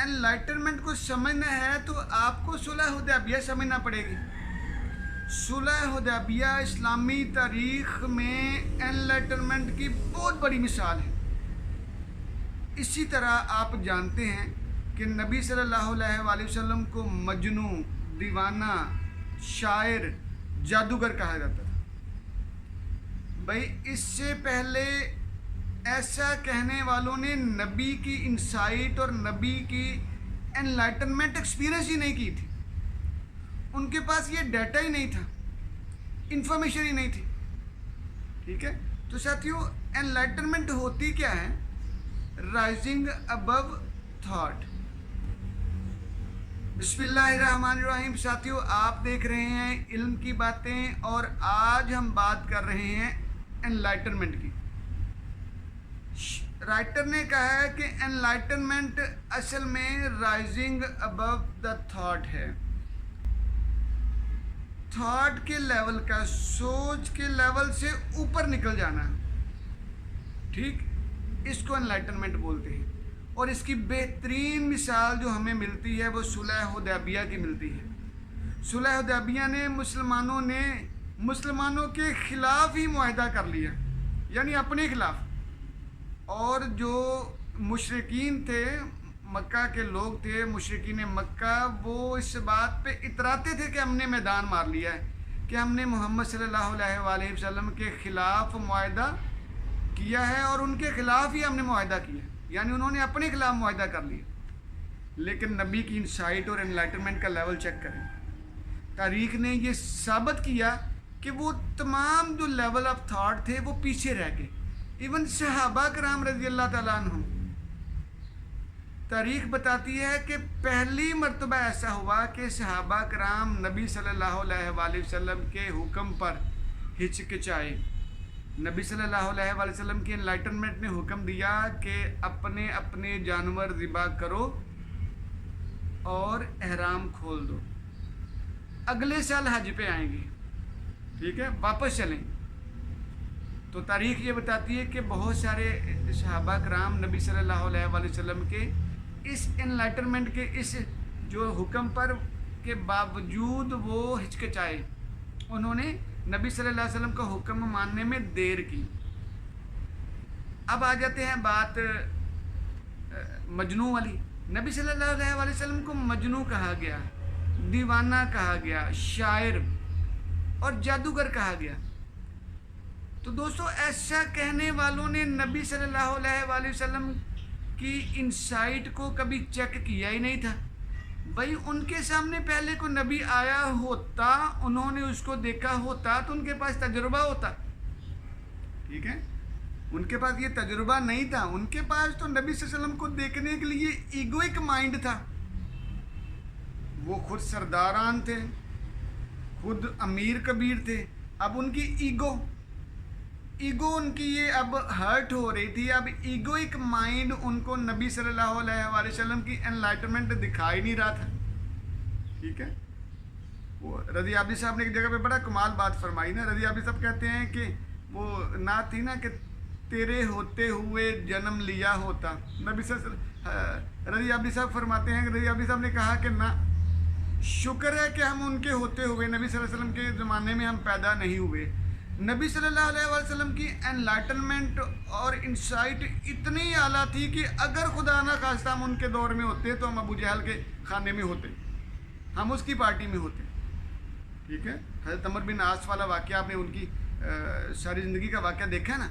Enlightenment को समझना है तो आपको सुलह हुदैबिया समझना पड़ेगी। सुलह हुदैबिया इस्लामी तारीख में एनलाइटनमेंट की बहुत बड़ी मिसाल है। इसी तरह आप जानते हैं कि नबी सल्लल्लाहु अलैहि वसल्लम को मजनू, दीवाना, शायर, जादूगर कहा जाता था। भाई इससे पहले ऐसा कहने वालों ने नबी की इंसाइट और नबी की एनलाइटनमेंट एक्सपीरियंस ही नहीं की थी। उनके पास ये डाटा ही नहीं था, इंफॉर्मेशन ही नहीं थी। ठीक है, तो साथियों एनलाइटनमेंट होती क्या है? Rising above thought. बिस्मिल्लाहिर्रहमानिर्रहीम। साथियों आप देख रहे हैं इल्म की बातें और आज हम बात कर रहे हैं एनलाइटनमेंट की। राइटर ने कहा है कि एनलाइटनमेंट असल में राइजिंग अबव द थॉट है। थॉट के लेवल का, सोच के लेवल से ऊपर निकल जाना, ठीक, इसको एनलाइटनमेंट बोलते हैं। और इसकी बेहतरीन मिसाल जो हमें मिलती है वो सुलह हुदैबिया की मिलती है। सुलह हुदैबिया ने मुसलमानों के खिलाफ ही मुआहदा कर लिया, यानी अपने खिलाफ। और जो मुशरिकीन थे, मक्का के लोग थे, मुशरिकीन मक्का, वो इस बात पे इतराते थे कि हमने मैदान मार लिया है, कि हमने मोहम्मद सल्लल्लाहु अलैहि वसल्लम के ख़िलाफ़ मुआहदा किया है और उनके ख़िलाफ़ ही हमने मुआहदा किया, यानी उन्होंने अपने खिलाफ मुआहदा कर लिया। लेकिन नबी की इंसाइट और एनलाइटनमेंट का लेवल चेक करें। तारीख़ ने ये साबित किया कि वो तमाम जो लेवल ऑफ थाट थे वो पीछे रह गए। इवन सहाबा कराम रज़ी अल्लाह ताला अन्हुम, तारीख़ बताती है कि पहली मर्तबा ऐसा हुआ कि सहाबा कराम नबी सल्लल्लाहु अलैहि वसल्लम के हुक्म पर हिचकिचाए। नबी सल्लल्लाहु अलैहि वसल्लम की एनलाइटनमेंट ने हुक्म दिया कि अपने अपने जानवर ज़िबा करो और एहराम खोल दो, अगले साल हज पे आएंगे, ठीक है, वापस चलें। तो तारीख़ ये बताती है कि बहुत सारे सहाबा कराम नबी सल्लल्लाहु अलैहि वसल्लम के इस एनलाइटनमेंट के इस जो हुक्म पर के बावजूद वो हिचकिचाए। उन्होंने नबी सल्लल्लाहु अलैहि वसल्लम का हुक्म मानने में देर की। अब आ जाते हैं बात मजनू वाली। नबी सल्लल्लाहु अलैहि वसल्लम को मजनू कहा गया, दीवाना कहा गया, शायर और जादूगर कहा गया। तो दोस्तों ऐसा कहने वालों ने नबी सल्लल्लाहु अलैहि वसल्लम की इंसाइट को कभी चेक किया ही नहीं था। भाई उनके सामने पहले को नबी आया होता, उन्होंने उसको देखा होता तो उनके पास तजुर्बा होता, ठीक है। उनके पास ये तजुर्बा नहीं था। उनके पास तो नबी सल्लल्लाहु अलैहि वसल्लम को देखने के लिए ईगोइक माइंड था। वो खुद सरदारान थे, खुद अमीर कबीर थे। अब उनकी ईगो उनकी ये अब हर्ट हो रही थी। अब ईगोइक माइंड उनको नबी सल्लल्लाहु अलैहि वसल्लम की एनलाइटनमेंट दिखाई नहीं रहा था, ठीक है। वो रज़ी आबिद साहब ने एक जगह पे बड़ा कमाल बात फरमाई ना। रज़ी आबिद साहब कहते हैं कि वो ना थी ना कि तेरे होते हुए जन्म लिया होता। नबी रज़ी आबिद साहब फरमाते हैं, रज़ी आबिद साहब ने कहा कि ना, शुक्र है कि हम उनके होते हुए नबी सल्लल्लाहु अलैहि वसल्लम के ज़माने में हम पैदा नहीं हुए। नबी सल्लल्लाहु अलैहि वसल्लम की एनलाइटनमेंट और इंसाइट इतनी आला थी कि अगर खुदा ना खास्ता हम उनके दौर में होते तो हम अबू जहल के खाने में होते, हम उसकी पार्टी में होते, ठीक है। हज़रत अमर बिन आस वाला वाक़या आपने उनकी सारी ज़िंदगी का वाक़या देखा है ना,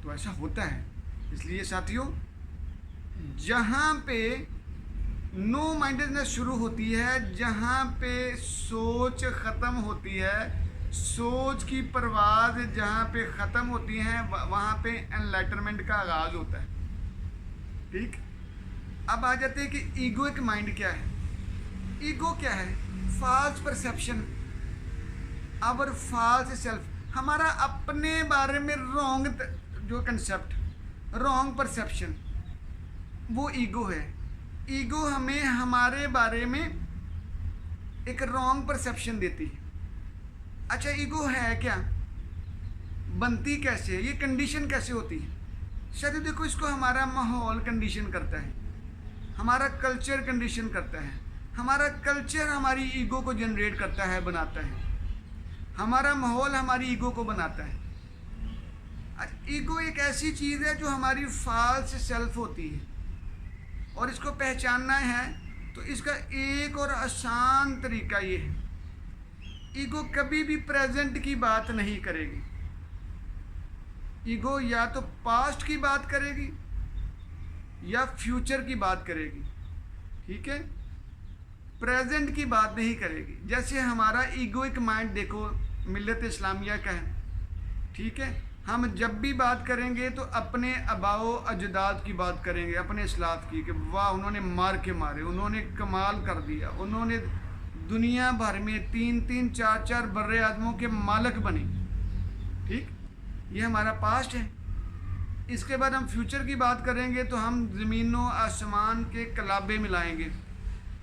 तो ऐसा होता है। इसलिए साथियों जहाँ पे नो माइंडेडनेस शुरू होती है, जहाँ पे सोच ख़त्म होती है, सोच की परवाज़ जहाँ पे ख़त्म होती हैं, वहाँ पे एनलाइटनमेंट का आगाज़ होता है, ठीक। अब आ जाते हैं कि ईगोइक माइंड क्या है। ईगो क्या है? False perception, our false self, हमारा अपने बारे में रॉन्ग जो कंसेप्ट, रॉन्ग परसेप्शन, वो ईगो है। ईगो हमें हमारे बारे में एक रॉन्ग परसेप्शन देती है। अच्छा ईगो है क्या, बनती कैसे है, ये कंडीशन कैसे होती है? शायद देखो इसको हमारा माहौल कंडीशन करता है, हमारा कल्चर कंडीशन करता है, हमारा कल्चर हमारी ईगो को जनरेट करता है, बनाता है, हमारा माहौल हमारी ईगो को बनाता है। ईगो एक ऐसी चीज़ है जो हमारी फाल्स सेल्फ होती है, और इसको पहचानना है तो इसका एक और आसान तरीका ये है, ईगो कभी भी प्रेजेंट की बात नहीं करेगी। ईगो या तो पास्ट की बात करेगी या फ्यूचर की बात करेगी, ठीक है, प्रेजेंट की बात नहीं करेगी। जैसे हमारा ईगोइक माइंड देखो मिल्लत इस्लामिया का है, ठीक है, हम जब भी बात करेंगे तो अपने आबाओ अजदाद की बात करेंगे, अपने इस्लाफ की, कि वाह उन्होंने मार के मारे, उन्होंने कमाल कर दिया, उन्होंने दुनिया भर में 3-3 4-4 बर्रे आदमों के मालिक बने, ठीक, ये हमारा पास्ट है। इसके बाद हम फ्यूचर की बात करेंगे तो हम ज़मीनों आसमान के कलाबे मिलाएंगे,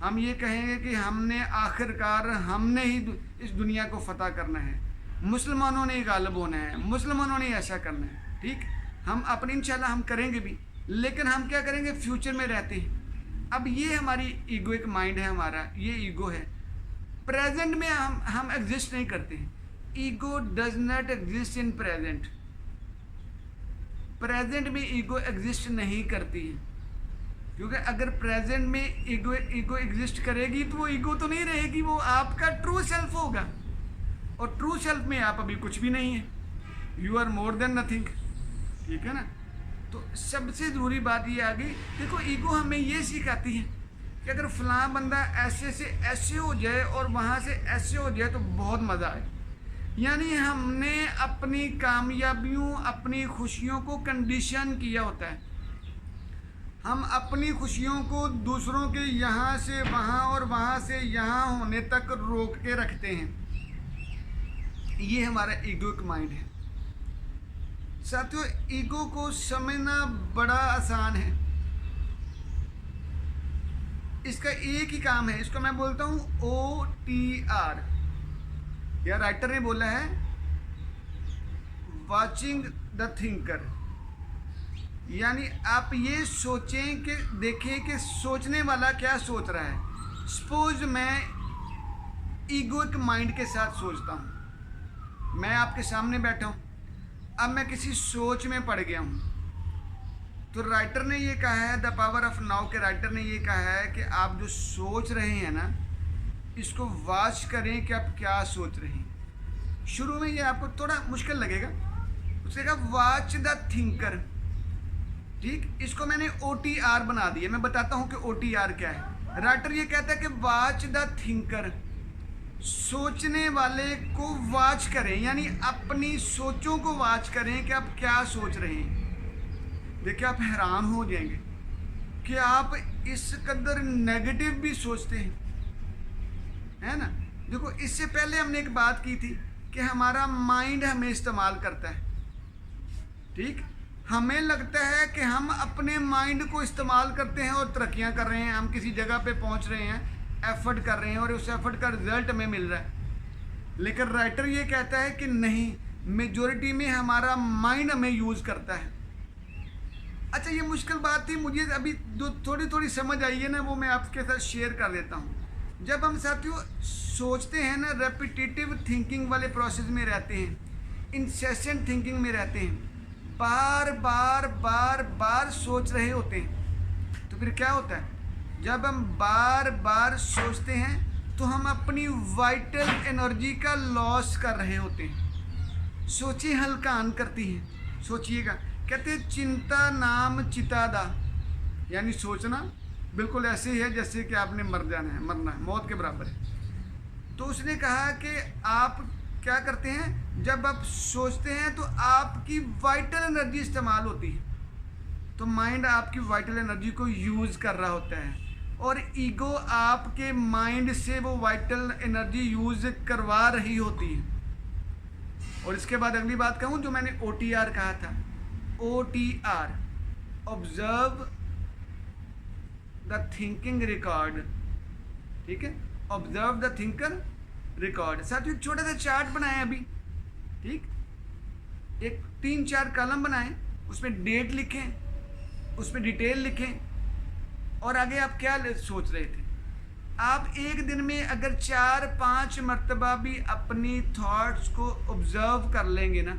हम ये कहेंगे कि हमने आखिरकार हमने ही इस दुनिया को फतह करना है, मुसलमानों ने गालिब होना है, मुसलमानों ने ऐसा करना है, ठीक, हम अपने इंशाल्लाह हम करेंगे भी, लेकिन हम क्या करेंगे, फ्यूचर में रहते हैं। अब ये हमारी ईगोइक माइंड है, हमारा ये ईगो है। प्रेजेंट में हम एग्जिस्ट नहीं करते हैं, ego does not exist in present, present में ईगो एग्जिस्ट नहीं करती है, क्योंकि अगर प्रेजेंट में ईगो एग्जिस्ट करेगी तो वो ईगो तो नहीं रहेगी, वो आपका ट्रू सेल्फ होगा, और ट्रू सेल्फ में आप अभी कुछ भी नहीं है, you are more than nothing, ठीक है ना। तो सबसे ज़रूरी बात ये आ गई, देखो ईगो हमें ये सिखाती है कि अगर फ़लाँ बंदा ऐसे से ऐसे हो जाए और वहाँ से ऐसे हो जाए तो बहुत मज़ा आए। यानी हमने अपनी कामयाबियों, अपनी खुशियों को कंडीशन किया होता है, हम अपनी खुशियों को दूसरों के यहाँ से वहाँ और वहाँ से यहाँ होने तक रोक के रखते हैं। ये हमारा ईगोइक माइंड है। साथियों, ईगो को समझना बड़ा आसान है, इसका एक ही काम है, इसको मैं बोलता हूँ OTR, या राइटर ने बोला है वॉचिंग द थिंकर। यानी आप ये सोचें कि देखें कि सोचने वाला क्या सोच रहा है। सपोज मैं ईगोइक माइंड के साथ सोचता हूँ, मैं आपके सामने बैठा हूँ, अब मैं किसी सोच में पड़ गया हूँ, तो राइटर ने ये कहा है, द पावर ऑफ नाउ के राइटर ने ये कहा है कि आप जो सोच रहे हैं ना, इसको वॉच करें कि आप क्या सोच रहे हैं। शुरू में ये आपको थोड़ा मुश्किल लगेगा, उसने कहा वॉच द थिंकर, ठीक, इसको मैंने OTR बना दिया। मैं बताता हूँ कि OTR क्या है। राइटर ये कहता है कि वॉच द थिंकर, सोचने वाले को वॉच करें, यानी अपनी सोचों को वॉच करें कि आप क्या सोच रहे हैं। देखिए आप हैरान हो जाएंगे कि आप इस कदर नेगेटिव भी सोचते हैं, है ना। देखो इससे पहले हमने एक बात की थी कि हमारा माइंड हमें इस्तेमाल करता है, ठीक, हमें लगता है कि हम अपने माइंड को इस्तेमाल करते हैं और तरक्कियां कर रहे हैं, हम किसी जगह पे पहुंच रहे हैं, एफर्ट कर रहे हैं और उस एफर्ट का रिजल्ट हमें मिल रहा है। लेकिन राइटर ये कहता है कि नहीं, मेजॉरिटी में हमारा माइंड हमें यूज़ करता है। अच्छा, ये मुश्किल बात थी, मुझे अभी थोड़ी थोड़ी समझ आई है ना, वो मैं आपके साथ शेयर कर देता हूँ। जब हम साथियों सोचते हैं ना, रेपिटेटिव थिंकिंग वाले प्रोसेस में रहते हैं, इंसेसेंट थिंकिंग में रहते हैं, बार बार बार बार सोच रहे होते हैं, तो फिर क्या होता है, जब हम बार बार सोचते हैं तो हम अपनी वाइटल एनर्जी का लॉस कर रहे होते हैं। सोचिए हल्कान करती हैं, सोचिएगा, कहते हैं चिंता नाम चितादा, यानी सोचना बिल्कुल ऐसे ही है जैसे कि आपने मर जाना है, मरना है, मौत के बराबर है। तो उसने कहा कि आप क्या करते हैं, जब आप सोचते हैं तो आपकी वाइटल एनर्जी इस्तेमाल होती है, तो माइंड आपकी वाइटल एनर्जी को यूज़ कर रहा होता है, और ईगो आपके माइंड से वो वाइटल एनर्जी यूज़ करवा रही होती है। और इसके बाद अगली बात कहूँ जो मैंने OTR कहा था, OTR, observe the thinking record, ठीक है, ऑब्जर्व द थिंकर रिकॉर्ड। साथ ही छोटा सा चार्ट बनाएं अभी, ठीक, एक 3-4 कॉलम बनाएं, उसमें डेट लिखें, उसमें डिटेल लिखें, और आगे आप क्या सोच रहे थे? आप एक दिन में अगर 4-5 मरतबा भी अपनी थॉट्स को ऑब्जर्व कर लेंगे ना,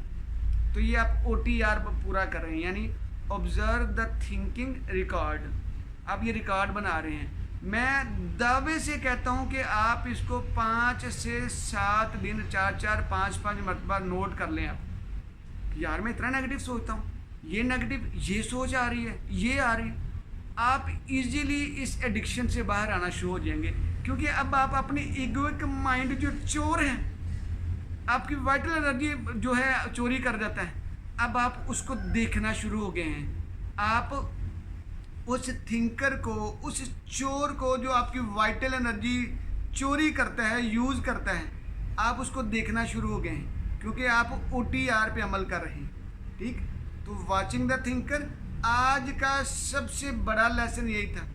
तो ये आप OTR पूरा कर रहे हैं, यानी ऑब्जर्व द थिंकिंग रिकॉर्ड। आप ये रिकॉर्ड बना रहे हैं। मैं दावे से कहता हूँ कि आप इसको 5 से 7 दिन 4-4 5-5 मरतबा नोट कर लें आप, यार मैं इतना नेगेटिव सोचता हूँ, ये नेगेटिव ये सोच आ रही है, ये आ रही है। आप इजीली इस एडिक्शन से बाहर आना शुरू हो जाएंगे, क्योंकि अब आप अपनी इगोइक माइंड जो चोर है, आपकी वाइटल एनर्जी जो है चोरी कर देता है, अब आप उसको देखना शुरू हो गए हैं। आप उस थिंकर को, उस चोर को जो आपकी वाइटल एनर्जी चोरी करता है, यूज़ करता है, आप उसको देखना शुरू हो गए हैं, क्योंकि आप OTR पे अमल कर रहे हैं। ठीक, तो वाचिंग द थिंकर आज का सबसे बड़ा लेसन यही था।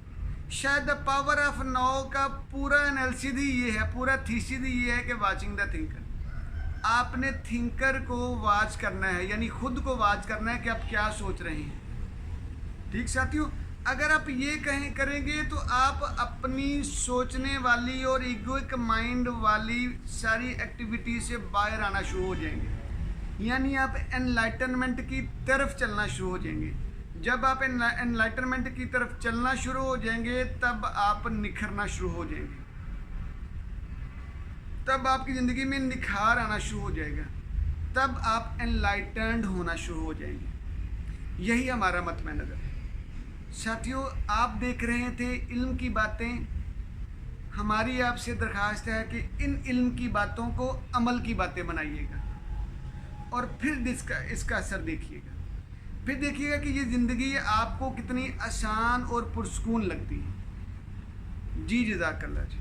शायद द पावर ऑफ नाउ का पूरा एनालिसिस ही ये है, पूरा थीसिस ही ये है कि वाचिंग द थिंकर। आपने थिंकर को वॉच करना है, यानी खुद को वॉच करना है कि आप क्या सोच रहे हैं। ठीक साथियों, अगर आप ये करेंगे तो आप अपनी सोचने वाली और इगोइक माइंड वाली सारी एक्टिविटी से बाहर आना शुरू हो जाएंगे, यानी आप एनलाइटनमेंट की तरफ चलना शुरू हो जाएंगे। जब आप एनलाइटनमेंट की तरफ चलना शुरू हो जाएंगे, तब आप निखरना शुरू हो जाएंगे, तब आपकी ज़िंदगी में निखार आना शुरू हो जाएगा, तब आप एनलाइटेंड होना शुरू हो जाएंगे। यही हमारा मतम नज़र है साथियों। आप देख रहे थे इल्म की बातें। हमारी आपसे दरख्वास्त है कि इन इल्म की बातों को अमल की बातें बनाइएगा, और फिर इसका असर देखिएगा। फिर देखिएगा कि ये ज़िंदगी आपको कितनी आसान और पुरसकून लगती है। जी जज़ाकल्लाह जी।